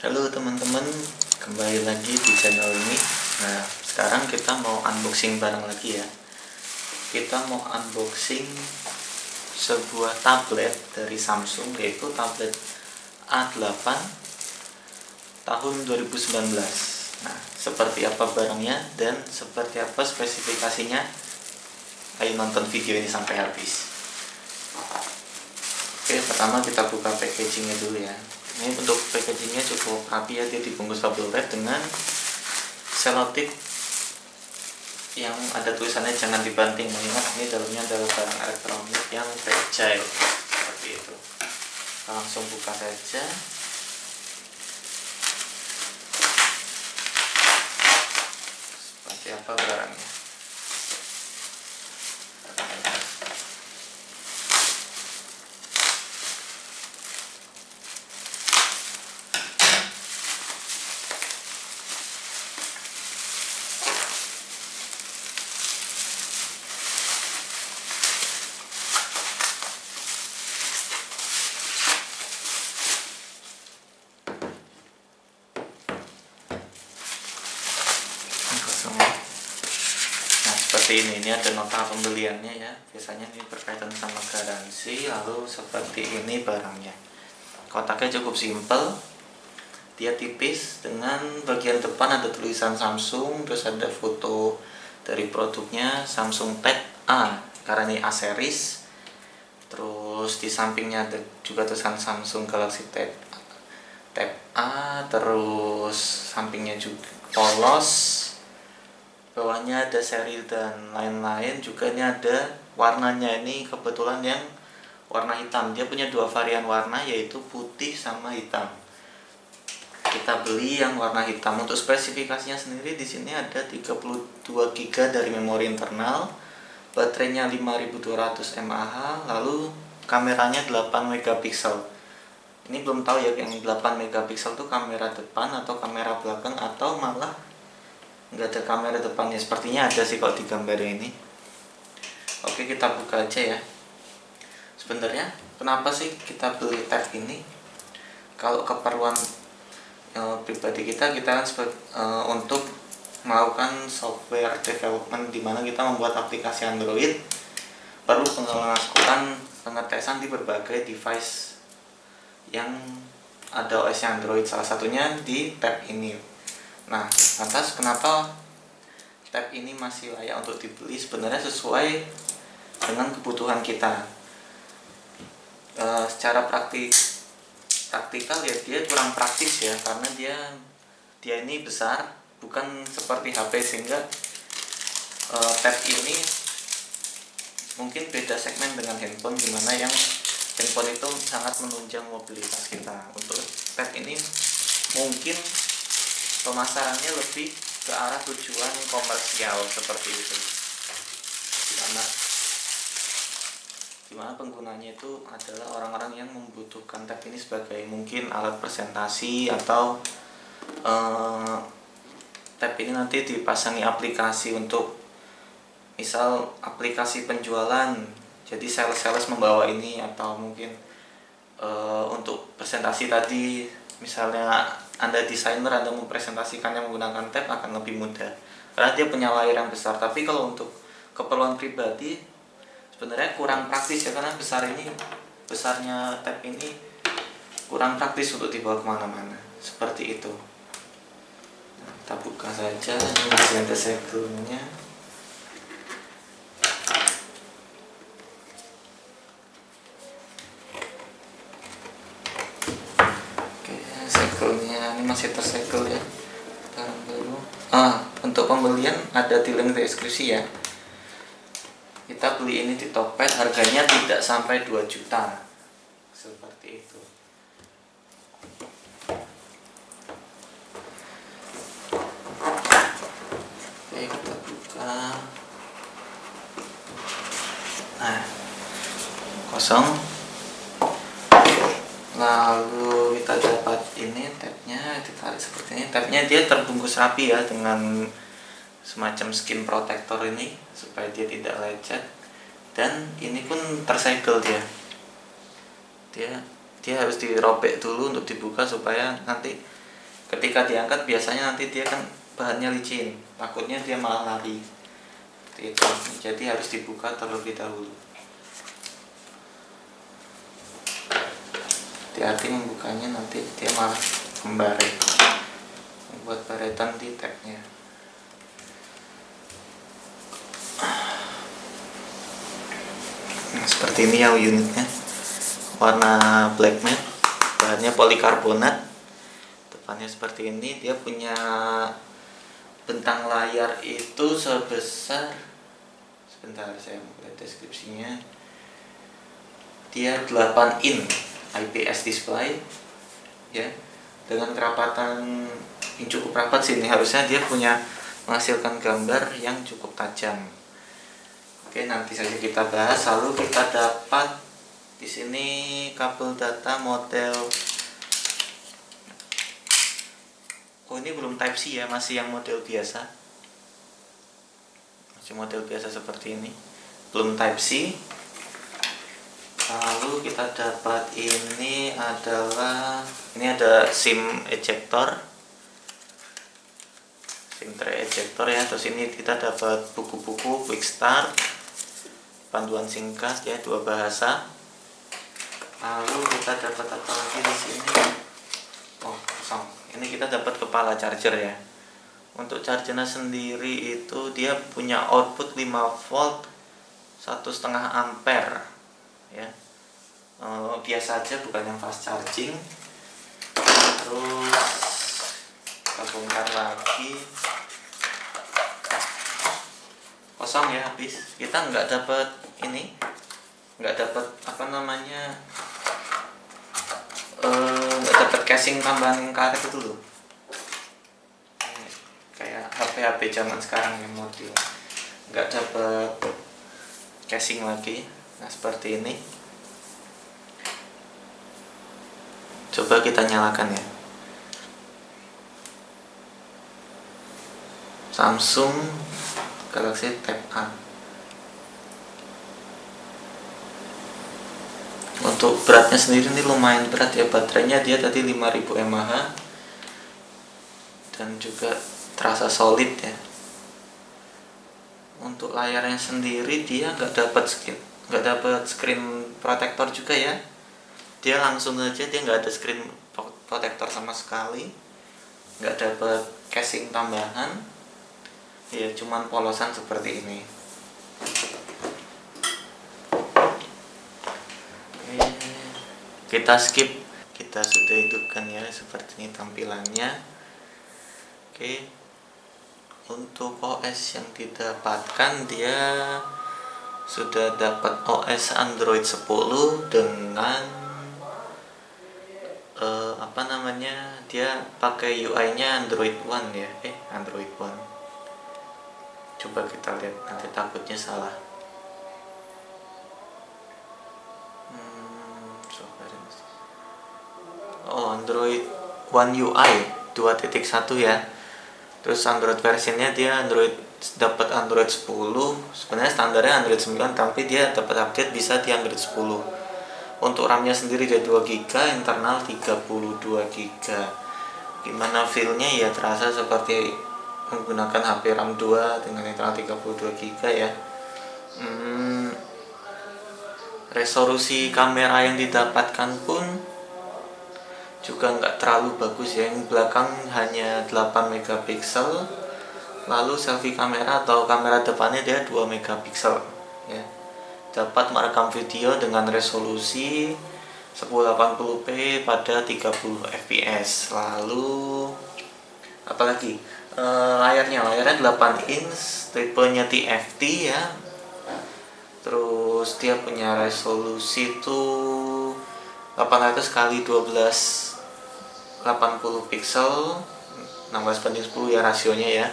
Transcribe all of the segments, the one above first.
Halo teman-teman, kembali lagi di channel ini. Nah, sekarang kita mau unboxing barang lagi ya. Kita mau unboxing sebuah tablet dari Samsung, yaitu tablet A8 tahun 2019. Nah, seperti apa barangnya dan seperti apa spesifikasinya? Ayo nonton video ini sampai habis. Oke, pertama kita buka packagingnya dulu ya. Ini untuk packagingnya cukup rapi ya, dia dibungkus bubble wrap dengan selotip yang ada tulisannya jangan dibanting, mengingat ini dalamnya adalah barang elektronik yang fragile seperti itu. Kita langsung buka saja. Seperti apa barangnya? Nah, seperti ini ada nota pembeliannya ya. Biasanya ini berkaitan sama garansi. Lalu seperti ini barangnya. Kotaknya cukup simpel, dia tipis, dengan bagian depan ada tulisan Samsung, terus ada foto dari produknya Samsung Tab A karena ini A series. Terus di sampingnya ada juga tulisan Samsung Galaxy Tab A, terus sampingnya juga polos, bawahnya ada seri dan lain-lain. Juga ini ada warnanya, ini kebetulan yang warna hitam. Dia punya dua varian warna, yaitu putih sama hitam. Kita beli yang warna hitam. Untuk spesifikasinya sendiri di sini ada 32 GB dari memori internal, baterainya 5200 mAh, lalu kameranya 8 megapiksel. Ini belum tahu ya, yang 8 megapiksel itu kamera depan atau kamera belakang, atau malah nggak ada kamera depannya. Sepertinya ada sih kalau di gambar ini. Oke, kita buka aja ya. Sebenarnya kenapa sih kita beli tab ini? Kalau keperluan pribadi kita kan untuk melakukan software development, dimana kita membuat aplikasi Android, perlu melakukan pengetesan di berbagai device yang ada OS Android, salah satunya di tab ini. Nah, lantas kenapa tab ini masih layak untuk dibeli? Sebenarnya sesuai dengan kebutuhan kita. Secara praktikal ya dia kurang praktis ya, karena dia ini besar, bukan seperti HP, sehingga tab ini mungkin beda segmen dengan handphone, dimana yang handphone itu sangat menunjang mobilitas kita. Untuk tab ini mungkin pemasarannya lebih ke arah tujuan komersial seperti itu, dimana penggunanya itu adalah orang-orang yang membutuhkan tab ini sebagai mungkin alat presentasi, atau tab ini nanti dipasangi aplikasi untuk misal aplikasi penjualan, jadi sales membawa ini, atau mungkin untuk presentasi tadi, misalnya Anda desainer, Anda mempresentasikannya menggunakan tab akan lebih mudah karena dia punya layar yang besar. Tapi kalau untuk keperluan pribadi sebenarnya kurang praktis ya, karena besarnya tab ini kurang praktis untuk dibawa kemana-mana seperti itu. Nah, kita buka saja, ini masih ada segelnya. Segelnya ini masih tersegel ya, barang baru. Untuk pembelian ada di link deskripsi ya. Kita beli ini di Tokped, harganya tidak sampai 2 juta seperti itu. Oke, kita buka. Nah, kosong. Lalu kita dapat ini tabnya, ditarik seperti ini. Tabnya dia terbungkus rapi ya, dengan semacam skin protector ini supaya dia tidak lecet, dan ini pun tersegel dia harus dirobek dulu untuk dibuka supaya nanti Ketika diangkat biasanya nanti dia kan bahannya licin, takutnya dia malah lari. Seperti itu. Jadi harus dibuka terlebih dahulu. Hati-hati membukanya, nanti dia malah membaret, membuat baretan di tabnya. Nah, seperti ini ya unitnya, warna black matte, bahannya polikarbonat, depannya seperti ini. Dia punya bentang layar itu sebesar, sebentar saya lihat deskripsinya, dia 8 in IPS display ya, dengan kerapatan yang cukup rapat sini. Harusnya dia punya menghasilkan gambar yang cukup tajam. Oke, nanti saja kita bahas. Lalu kita dapat di sini kabel data model, oh ini belum Type C ya, masih yang model biasa, masih model biasa seperti ini, belum Type C. Lalu kita dapat ini adalah, ini ada SIM ejector, SIM tray ejector ya. Terus ini kita dapat buku-buku Quick Start, panduan singkat ya, 2 bahasa. Lalu kita dapat apa lagi di sini? Oh, kosong. Ini kita dapat kepala charger ya. Untuk chargernya sendiri itu dia punya output 5 volt 1,5 ampere ya. Biasa aja, bukan yang fast charging. Terus kita bongkar lagi, kosong ya, habis. Kita nggak dapat ini, nggak dapat apa namanya, nggak dapat casing tambahan karet itu loh, kayak HP zaman sekarang yang model, nggak dapat casing lagi. Nah seperti ini. Coba kita nyalakan ya. Samsung Galaxy Tab A. Untuk beratnya sendiri ini lumayan berat ya. Baterainya dia tadi 5000 mAh dan juga terasa solid ya. Untuk layarnya sendiri dia nggak dapat screen protector juga ya. Dia langsung aja, dia nggak ada screen protector sama sekali, nggak dapat casing tambahan ya, cuman polosan seperti ini. Oke, kita skip, kita sudah hidupkan ya, seperti ini tampilannya. Oke, untuk OS yang didapatkan, dia sudah dapat OS Android 10 dengan dia pakai UI-nya Android One ya, Android One. Coba kita lihat, nanti takutnya salah. Android One UI 2.1 ya. Terus Android versionnya dia dapat Android 10. Sebenarnya standarnya Android 9, tapi dia dapat update bisa di Android 10. Untuk RAM-nya sendiri dia 2 GB, internal 32 GB. Gimana feel-nya ya, terasa seperti menggunakan HP RAM 2 dengan internal 32 GB ya. Resolusi kamera yang didapatkan pun juga nggak terlalu bagus ya. Yang belakang hanya 8 megapiksel, lalu selfie kamera atau kamera depannya dia 2 megapiksel ya. Dapat merekam video dengan resolusi 1080p pada 30 fps. Lalu apalagi, layarnya 8 inch, tipenya TFT ya. Terus dia punya resolusi tuh 800 kali 1280 pixel, 16:10 ya rasionya ya.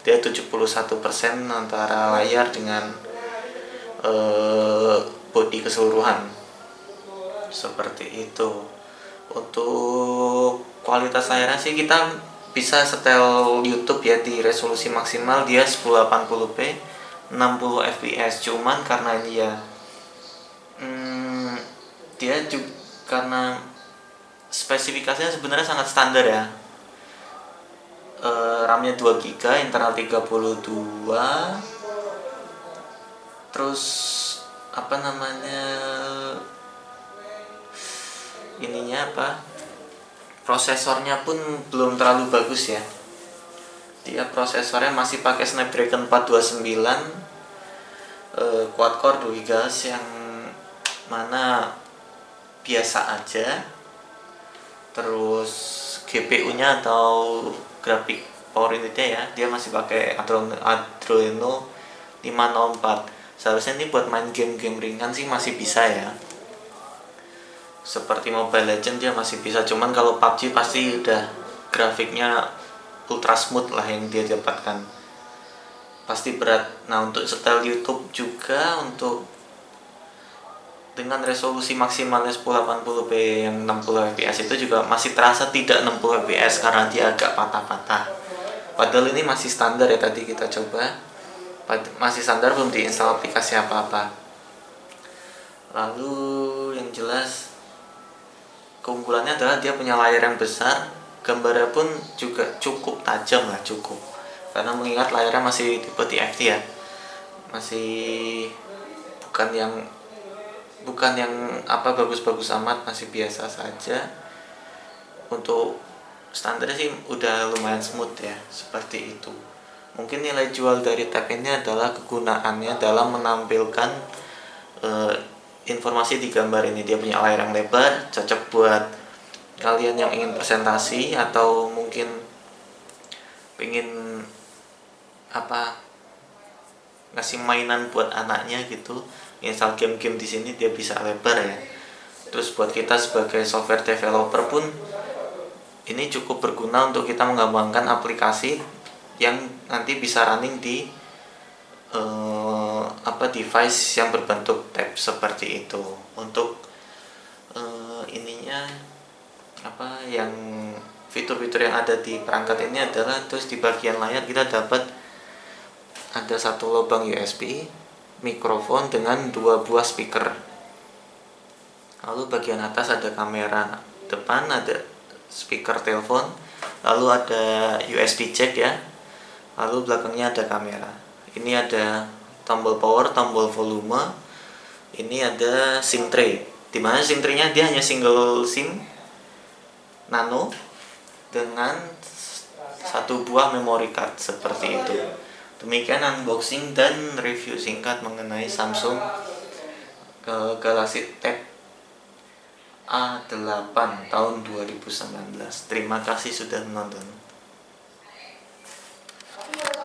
Dia 71% antara layar dengan body keseluruhan, seperti itu. Untuk kualitas layarnya sih kita bisa setel YouTube ya, di resolusi maksimal dia 1080p 60 fps. Cuman karena ini ya dia juga karena spesifikasinya sebenarnya sangat standar ya, RAM-nya 2 GB, internal 32. Terus apa namanya, ininya apa, prosesornya pun belum terlalu bagus ya. Dia prosesornya masih pakai Snapdragon 429, quad core 2 GHz, yang mana biasa aja. Terus GPU-nya atau grafik power unit-nya ya, dia masih pakai Adreno 504. Seharusnya ini buat main game-game ringan sih masih bisa ya, seperti Mobile Legends dia masih bisa. Cuman kalau PUBG pasti udah grafiknya ultra smooth lah yang dia dapatkan, pasti berat. Nah, untuk setel YouTube juga, untuk dengan resolusi maksimalnya 1080p yang 60 fps itu juga masih terasa tidak 60 fps karena dia agak patah-patah. Padahal ini masih standar ya, tadi kita coba masih standar, belum diinstal aplikasi apa-apa. Lalu yang jelas keunggulannya adalah dia punya layar yang besar, gambarnya pun juga cukup tajam lah, cukup, karena mengingat layarnya masih tipe TFT ya, masih bukan yang apa bagus-bagus amat, masih biasa saja. Untuk standar sih udah lumayan smooth ya, seperti itu. Mungkin nilai jual dari tab ini adalah kegunaannya dalam menampilkan informasi di gambar ini. Dia punya layar yang lebar, cocok buat kalian yang ingin presentasi atau mungkin pengen apa, ngasih mainan buat anaknya gitu, install game-game di sini dia bisa lebar ya. Terus buat kita sebagai software developer pun ini cukup berguna untuk kita mengembangkan aplikasi yang nanti bisa running di device yang berbentuk tab seperti itu. Untuk ininya apa, yang fitur-fitur yang ada di perangkat ini adalah, terus di bagian layar kita dapat ada satu lubang USB, mikrofon dengan 2 buah speaker. Lalu bagian atas ada kamera depan, ada speaker telepon, lalu ada USB jack ya. Lalu belakangnya ada kamera. Ini ada tombol power, tombol volume. Ini ada SIM tray. Dimana SIM tray-nya dia hanya single SIM nano dengan 1 buah memory card seperti itu. Demikian unboxing dan review singkat mengenai Samsung Galaxy Tab A8 tahun 2019. Terima kasih sudah menonton.